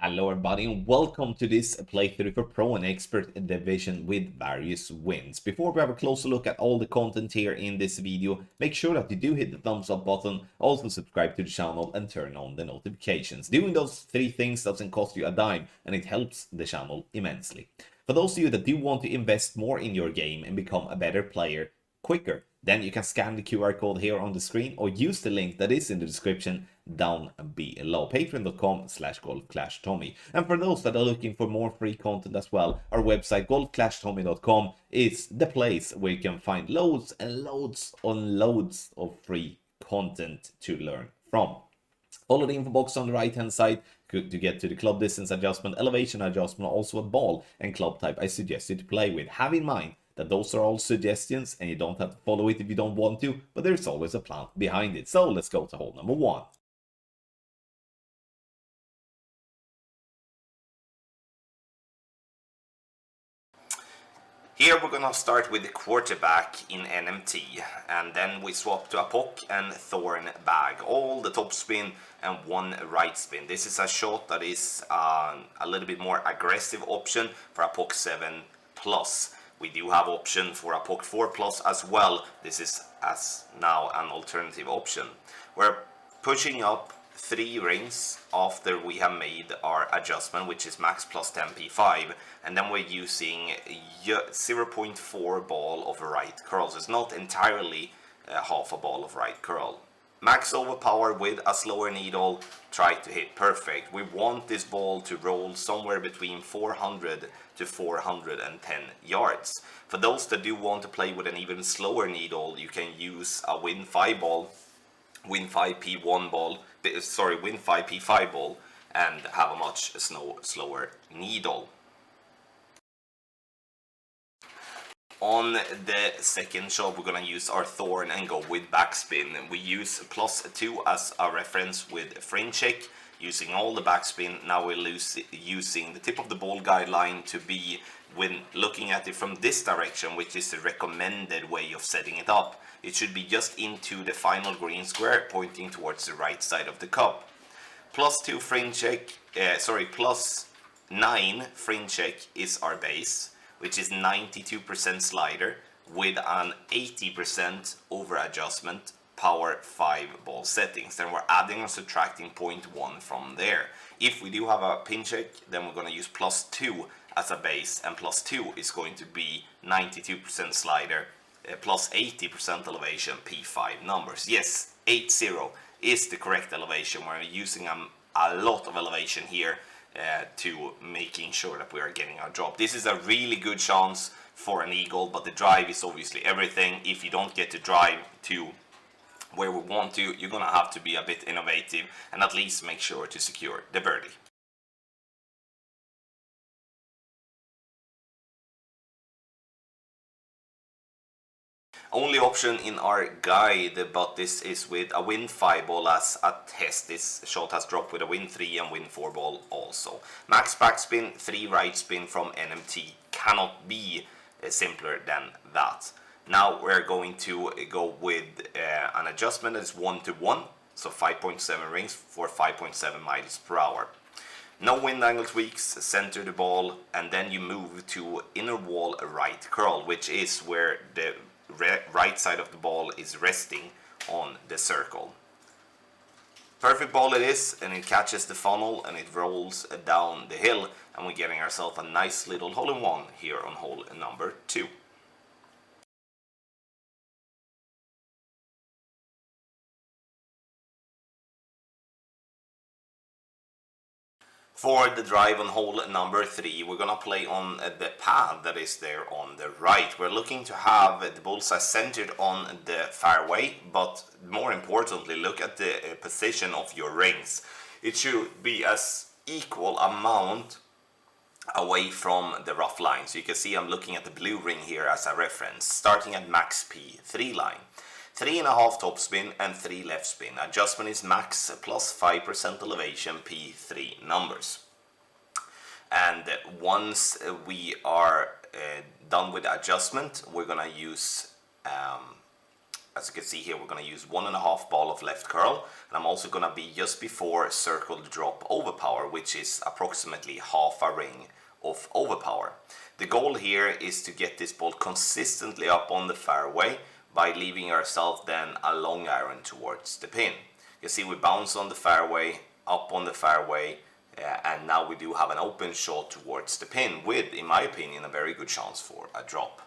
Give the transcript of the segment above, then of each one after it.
Hello everybody and welcome to this playthrough for Pro and Expert Division with various wins. Before we have a closer look at all the content here in this video, make sure that you do hit the thumbs up button, also subscribe to the channel and turn on the notifications. Doing those three things doesn't cost you a dime and it helps the channel immensely. For those of you that do want to invest more in your game and become a better player quicker, then you can scan the QR code here on the screen or use the link that is in the description down below, patreon.com/golfclashtommy. And for those that are looking for more free content as well, our website golfclashtommy.com is the place where you can find loads and loads on loads of free content to learn from. Follow the info box on the right hand side to get to the club distance adjustment, elevation adjustment, also a ball and club type I suggest you to play with. Have in mind that those are all suggestions and you don't have to follow it if you don't want to, but there's always a plan behind it. So let's go to hole number one. Here we're gonna start with the quarterback in NMT, and then we swap to a pock and thorn bag, all the top spin and one right spin. This is a shot that is a little bit more aggressive option for a pock 7 plus. We do have option for a pock 4 plus as well. This is as now an alternative option. We're pushing up 3 rings after we have made our adjustment, which is max plus 10 P5, and then we're using 0.4 ball of right curl, so it's not entirely half a ball of right curl. Max overpower with a slower needle, try to hit perfect. We want this ball to roll somewhere between 400 to 410 yards. For those that do want to play with an even slower needle, you can use a Win 5 ball, Win 5 P1 ball, Win 5 P5 ball, and have a much slower needle. On the second shot, we're gonna use our thorn and go with backspin. We use +2 as a reference with fringe check, using all the backspin. Now we're using the tip of the ball guideline to be when looking at it from this direction, which is the recommended way of setting it up. It should be just into the final green square, pointing towards the right side of the cup. +2 fringe check, +9 fringe check is our base, which is 92% slider with an 80% over adjustment, power 5 ball settings. Then we're adding and subtracting 0.1 from there. If we do have a pin check, then we're going to use +2 as a base, and +2 is going to be 92% slider, plus 80% elevation, P5 numbers. Yes, 80 is the correct elevation. We're using a lot of elevation here to making sure that we are getting our drop. This is a really good chance for an eagle, but the drive is obviously everything. If you don't get the drive to where we want to, you're gonna have to be a bit innovative and at least make sure to secure the birdie. Only option in our guide, but this is with a Win 5 ball as a test. This shot has dropped with a Win 3 and Win 4 ball also. Max backspin, 3 right spin from NMT. Cannot be simpler than that. Now we're going to go with an adjustment that is 1-to-1, so 5.7 rings for 5.7 miles per hour. No wind angle tweaks, center the ball, and then you move to inner wall right curl, which is where the right side of the ball is resting on the circle. Perfect ball it is, and it catches the funnel and it rolls down the hill, and we're getting ourselves a nice little hole-in-one here on hole number 2. For the drive on hole number 3, we're gonna play on the pad that is there on the right. We're looking to have the bullseye centered on the fairway, but more importantly, look at the position of your rings. It should be as equal amount away from the rough line. So you can see I'm looking at the blue ring here as a reference, starting at max P3 line. 3.5 top spin and 3 left spin. Adjustment is max plus 5% elevation, P3 numbers. And once we are done with the adjustment, we're gonna use As you can see here, we're going to use 1.5 ball of left curl, and I'm also going to be just before circled drop overpower, which is approximately half a ring of overpower. The goal here is to get this ball consistently up on the fairway by leaving yourself then a long iron towards the pin. You see we bounce on the fairway, up on the fairway, and now we do have an open shot towards the pin with, in my opinion, a very good chance for a drop.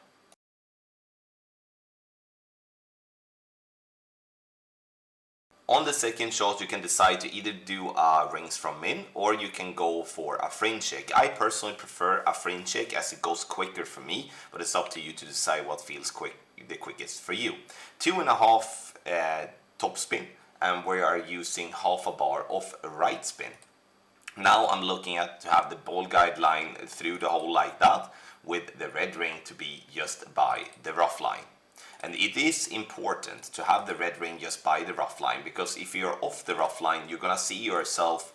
On the second shot, you can decide to either do rings from min, or you can go for a fringe shake. I personally prefer a fringe shake as it goes quicker for me, but it's up to you to decide what feels the quickest for you. 2.5 top spin, and we are using half a bar of right spin. Now I'm looking at to have the ball guide line through the hole like that, with the red ring to be just by the rough line. And it is important to have the red ring just by the rough line, because if you're off the rough line, you're gonna see yourself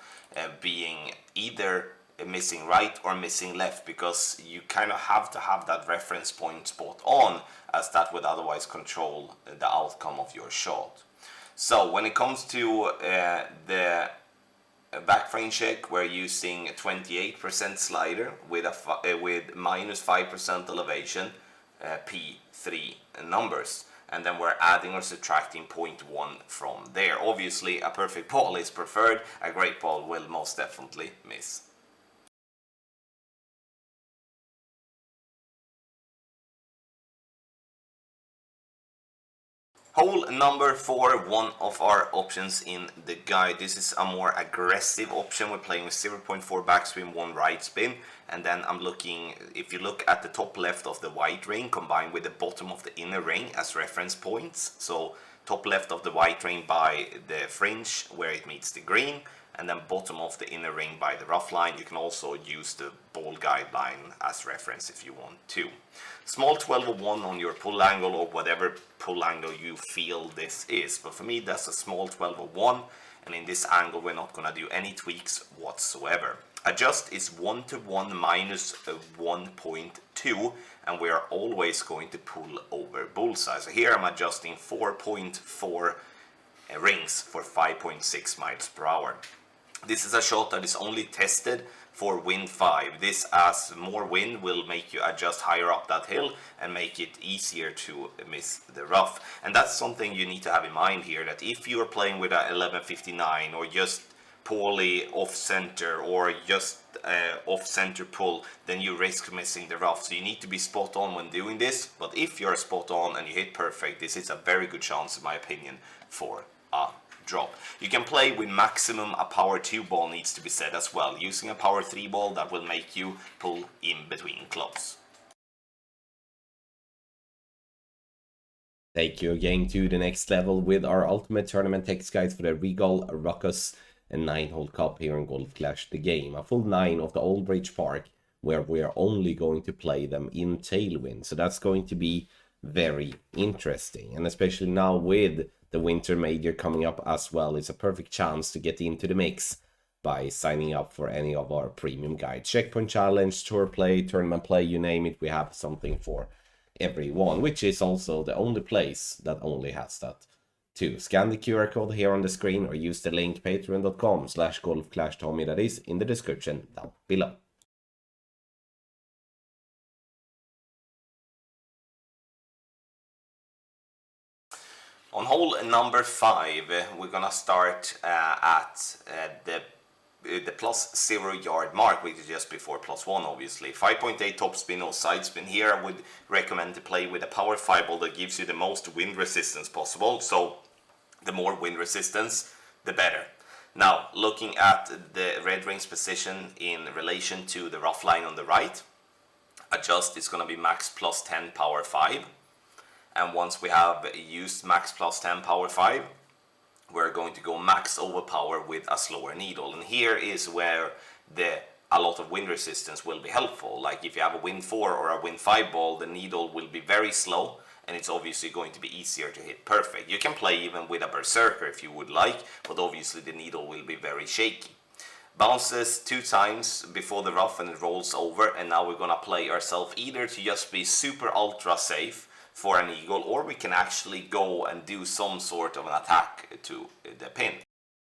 being either missing right or missing left, because you kind of have to have that reference point spot on, as that would otherwise control the outcome of your shot. So when it comes to the back frame check, we're using 28% slider with minus 5% elevation, P3 numbers, and then we're adding or subtracting 0.1 from there. Obviously a perfect ball is preferred, a great ball will most definitely miss. Hole number 4, one of our options in the guide. This is a more aggressive option. We're playing with 0.4 backspin, 1 right spin, and then I'm looking, if you look at the top left of the white ring combined with the bottom of the inner ring as reference points. So top left of the white ring by the fringe where it meets the green, and then bottom of the inner ring by the rough line. You can also use the ball guideline as reference if you want to. Small 12-01 on your pull angle, or whatever pull angle you feel this is, but for me that's a small 12-01, and in this angle we're not going to do any tweaks whatsoever. Adjust is 1-1 minus 1.2, and we are always going to pull over bullseye. So here I'm adjusting 4.4 rings for 5.6 miles per hour. This is a shot that is only tested for wind 5. This, as more wind, will make you adjust higher up that hill and make it easier to miss the rough. And that's something you need to have in mind here, that if you are playing with a 1159 or just poorly off center or just off center pull, then you risk missing the rough. So you need to be spot on when doing this, but if you're spot on and you hit perfect, this is a very good chance in my opinion for a drop. You can play with maximum a power 2 ball, needs to be said as well. Using a power 3 ball, that will make you pull in between clubs. Take your game to the next level with our ultimate tournament text guides for the Regal Ruckus and 9-hole cup here in Golf Clash the Game. A full 9 of the Old Bridge Park, where we are only going to play them in tailwind. So that's going to be very interesting, and especially now with the winter major coming up as well, it's a perfect chance to get into the mix by signing up for any of our premium guides. Checkpoint challenge, tour play, tournament play, you name it, we have something for everyone, which is also the only place that only has that too. Scan the QR code here on the screen or use the link patreon.com/golfclashtommy that is in the description down below. On hole number 5, we're gonna start at the +0 yard mark, which is just before +1 obviously. 5.8 top spin or side spin. Here I would recommend to play with a power 5 ball that gives you the most wind resistance possible. So the more wind resistance, the better. Now looking at the red ring's position in relation to the rough line on the right, adjust is gonna be max +10 power 5. And once we have used max +10 power 5, we're going to go max overpower with a slower needle. And here is where a lot of wind resistance will be helpful. Like if you have a wind 4 or a wind 5 ball, the needle will be very slow, and it's obviously going to be easier to hit perfect. You can play even with a berserker if you would like, but obviously the needle will be very shaky. Bounces 2 times before the rough and it rolls over, and now we're gonna play ourselves either to just be super ultra safe for an eagle, or we can actually go and do some sort of an attack to the pin.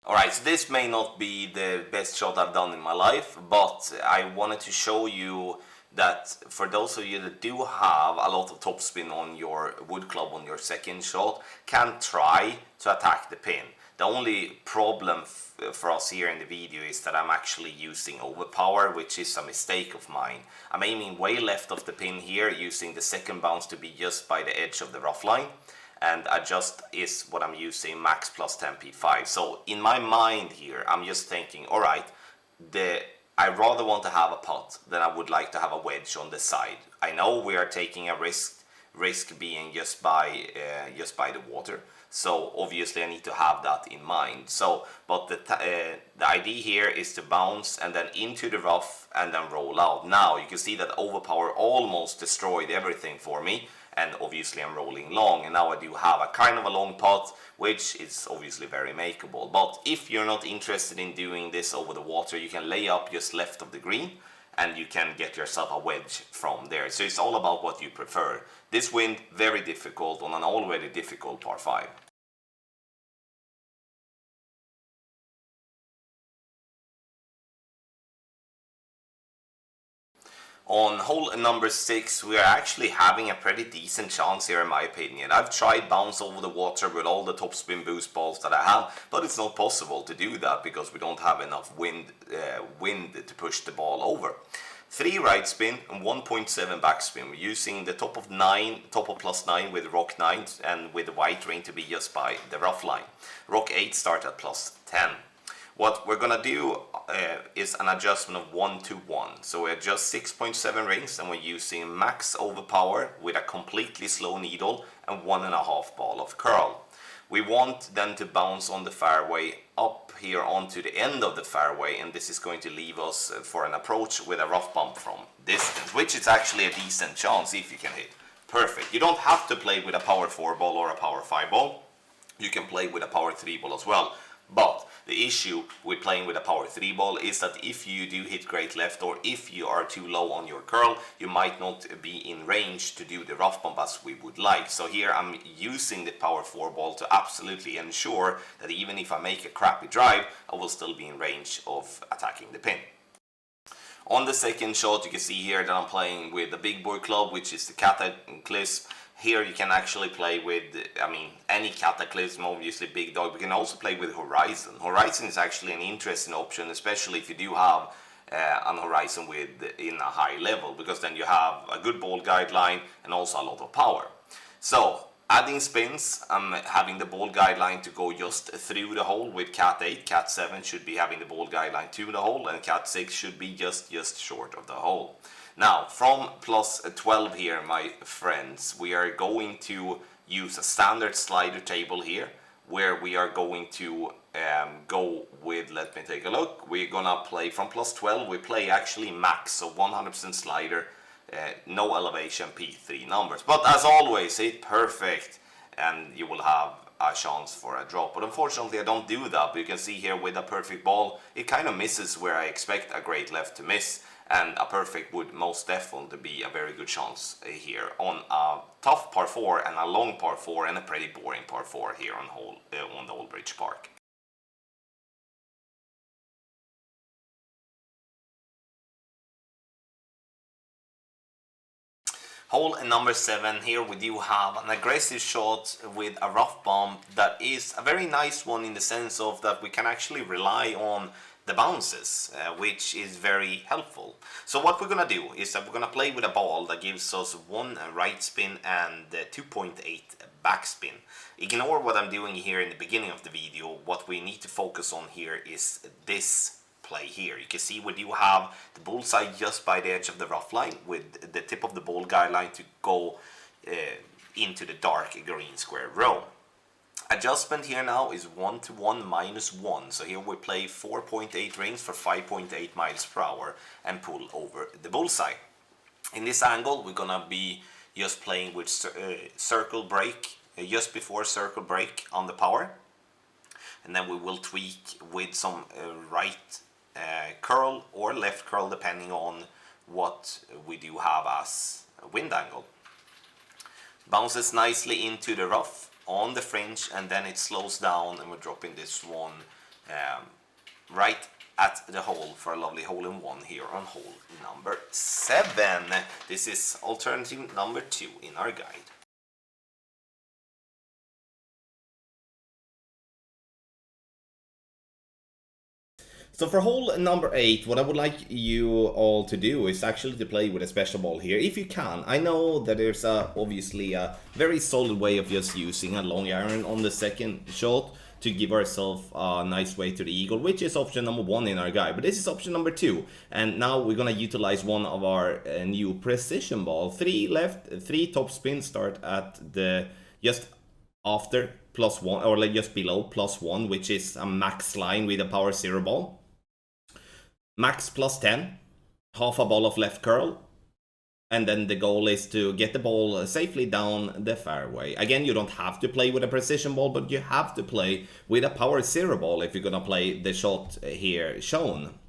Alright, so this may not be the best shot I've done in my life, but I wanted to show you that for those of you that do have a lot of topspin on your wood club on your second shot, can try to attack the pin. The only problem for us here in the video is that I'm actually using overpower, which is a mistake of mine. I'm aiming way left of the pin here, using the second bounce to be just by the edge of the rough line, and adjust is what I'm using, max plus 10p5. So in my mind here, I'm just thinking, alright, I rather want to have a putt than I would like to have a wedge on the side. I know we are taking a risk being just by the water, so obviously I need to have that in mind. So, but the idea here is to bounce and then into the rough and then roll out. Now you can see that overpower almost destroyed everything for me, and obviously I'm rolling long, and now I do have a kind of a long putt, which is obviously very makeable. But if you're not interested in doing this over the water, you can lay up just left of the green and you can get yourself a wedge from there. So it's all about what you prefer. This wind, very difficult on an already difficult par 5. On hole number 6, we are actually having a pretty decent chance here in my opinion. I've tried bounce over the water with all the topspin boost balls that I have, but it's not possible to do that because we don't have enough wind to push the ball over. 3 right spin and 1.7 backspin. We're using the top of plus 9 with rock 9 and with the white ring to be just by the rough line. Rock 8 start at plus 10. What we're gonna do is an adjustment of 1 to 1. So we adjust 6.7 rings and we're using max overpower with a completely slow needle and 1.5 ball of curl. We want then to bounce on the fairway up here onto the end of the fairway, and this is going to leave us for an approach with a rough bump from distance, which is actually a decent chance if you can hit. Perfect. You don't have to play with a power 4 ball or a power 5 ball. You can play with a power 3 ball as well. But the issue with playing with a power 3 ball is that if you do hit great left, or if you are too low on your curl, you might not be in range to do the rough bump as we would like. So here I'm using the power 4 ball to absolutely ensure that even if I make a crappy drive, I will still be in range of attacking the pin. On the second shot, you can see here that I'm playing with the big boy club, which is the Cataclysm. Here you can actually play with, any Cataclysm, obviously big dog. We can also play with Horizon. Horizon is actually an interesting option, especially if you do have an Horizon in a high level, because then you have a good ball guideline and also a lot of power. So, adding spins, I'm having the ball guideline to go just through the hole with Cat 8. Cat 7 should be having the ball guideline to the hole, and Cat 6 should be just short of the hole. Now, from plus 12 here, my friends, we are going to use a standard slider table here, where we are going to go with, let me take a look, we're gonna play from plus 12, we play actually max, so 100% slider, no elevation, P3 numbers. But as always, hit perfect, and you will have a chance for a drop. But unfortunately, I don't do that. But you can see here with a perfect ball, it kind of misses where I expect a great left to miss. And a perfect would most definitely be a very good chance here on a tough par 4 and a long par 4 and a pretty boring par 4 here on the Old Bridge Park. Hole number 7, here we do have an aggressive shot with a rough bump that is a very nice one in the sense of that we can actually rely on the bounces, which is very helpful. So what we're gonna do is that we're gonna play with a ball that gives us 1 right spin and 2.8 backspin. Ignore what I'm doing here in the beginning of the video. What we need to focus on here is this play here. You can see we do have the bullseye just by the edge of the rough line with the tip of the ball guideline to go into the dark green square row. Adjustment here now is 1 to 1 minus 1. So here we play 4.8 rings for 5.8 miles per hour and pull over the bullseye. In this angle, we're gonna be just playing with circle break, just before circle break on the power. And then we will tweak with some right curl or left curl depending on what we do have as a wind angle. Bounces nicely into the rough on the fringe, and then it slows down, and we're dropping this one right at the hole for a lovely hole-in-one here on hole number 7. This is alternative number 2 in our guide. So for hole number 8, what I would like you all to do is actually to play with a special ball here, if you can. I know that there's obviously a very solid way of just using a long iron on the second shot to give ourselves a nice way to the eagle, which is option number 1 in our guide. But this is option number 2, and now we're gonna utilize one of our new precision ball. 3 left, 3 top spin, start at the just after +1, or like just below +1, which is a max line with a power 0 ball. Max +10, half a ball of left curl, and then the goal is to get the ball safely down the fairway. Again, you don't have to play with a precision ball, but you have to play with a power 0 ball if you're gonna play the shot here shown.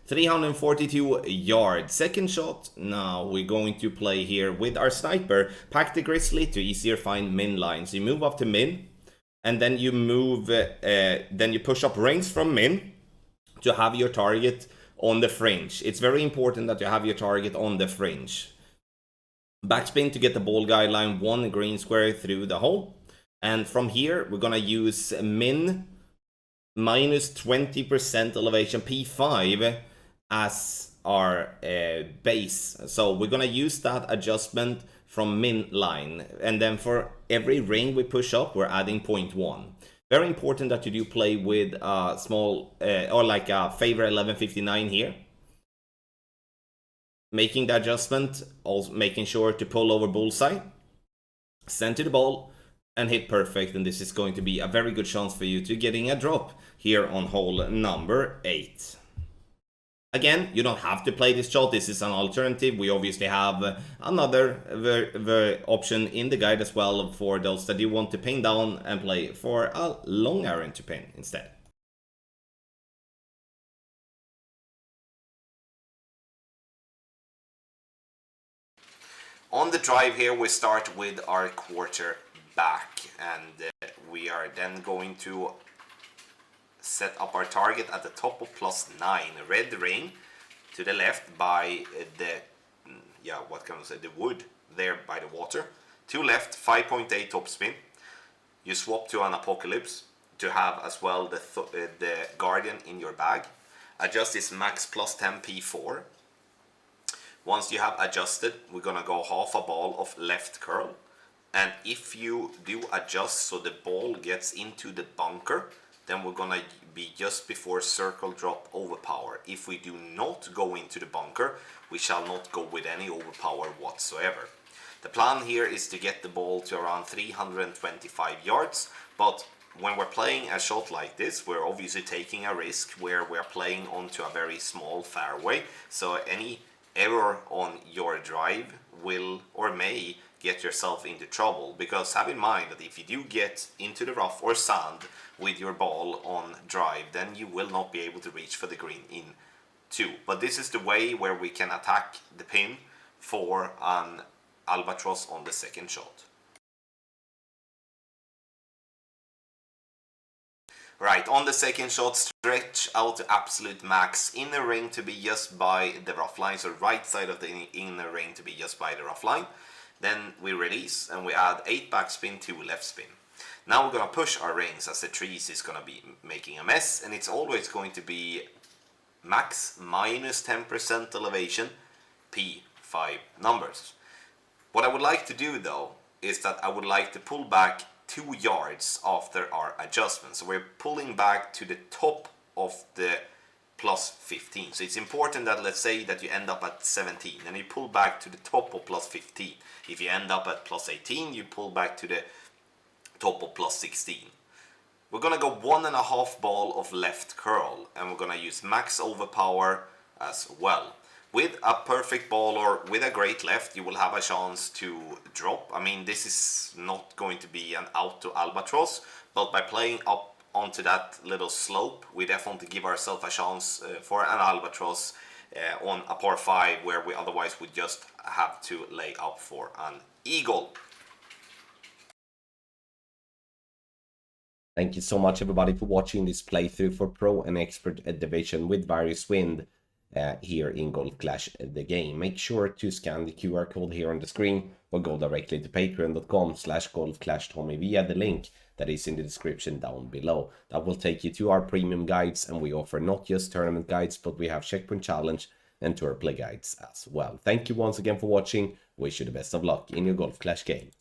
342 yards. Second shot, now we're going to play here with our sniper. Pack the grizzly to easier find min lines. You move up to min, and then you move, then you push up rings from min to have your target on the fringe. It's very important that you have your target on the fringe. Backspin to get the ball guideline 1 green square through the hole. And from here, we're gonna use min minus 20% elevation P5 as our base. So we're gonna use that adjustment from min line. And then for every ring we push up, we're adding 0.1. Very important that you do play with a small, or like a favor 1159 here. Making the adjustment, also making sure to pull over bullseye, send to the ball, and hit perfect. And this is going to be a very good chance for you to getting a drop here on hole number 8. Again, you don't have to play this shot. This is an alternative. We obviously have another option in the guide as well for those that you want to pin down and play for a long iron to pin instead. On the drive here, we start with our quarterback, and we are then going to set up our target at the top of +9, red ring to the left by the, what can I say, the wood there by the water. To left, 5.8 topspin. You swap to an apocalypse to have as well the guardian in your bag. Adjust this max +10 P4. Once you have adjusted, we're gonna go half a ball of left curl. And if you do adjust so the ball gets into the bunker, then we're gonna be just before circle drop overpower. If we do not go into the bunker, we shall not go with any overpower whatsoever. The plan here is to get the ball to around 325 yards, but when we're playing a shot like this, we're obviously taking a risk where we're playing onto a very small fairway, so any error on your drive will or may get yourself into trouble, because have in mind that if you do get into the rough or sand with your ball on drive, then you will not be able to reach for the green in 2. But this is the way where we can attack the pin for an albatross on the second shot. Right, on the second shot, stretch out to absolute max. Inner ring to be just by the rough line, so right side of the inner ring to be just by the rough line. Then we release and we add 8 backspin, 2 left spin. Now we're gonna push our rings as the trees is gonna be making a mess, and it's always going to be max minus 10% elevation P5 numbers. What I would like to do though is that I would like to pull back 2 yards after our adjustment. So we're pulling back to the top of the +15. So it's important that, let's say that you end up at 17 and you pull back to the top of +15. If you end up at +18, you pull back to the top of +16. We're gonna go 1.5 ball of left curl, and we're gonna use max overpower as well. With a perfect ball or with a great left, you will have a chance to drop. I mean, this is not going to be an auto albatross, but by playing up onto that little slope, we definitely give ourselves a chance for an albatross on a par 5, where we otherwise would just have to lay up for an Eagle. Thank you so much everybody for watching this playthrough for Pro and Expert Division with various wind here in Golf Clash the game. Make sure to scan the QR code here on the screen or go directly to patreon.com/golfclashtommy via the link that is in the description down below. That will take you to our premium guides, and we offer not just tournament guides, but we have Checkpoint Challenge and Tour Play guides as well. Thank you once again for watching. Wish you the best of luck in your Golf Clash game.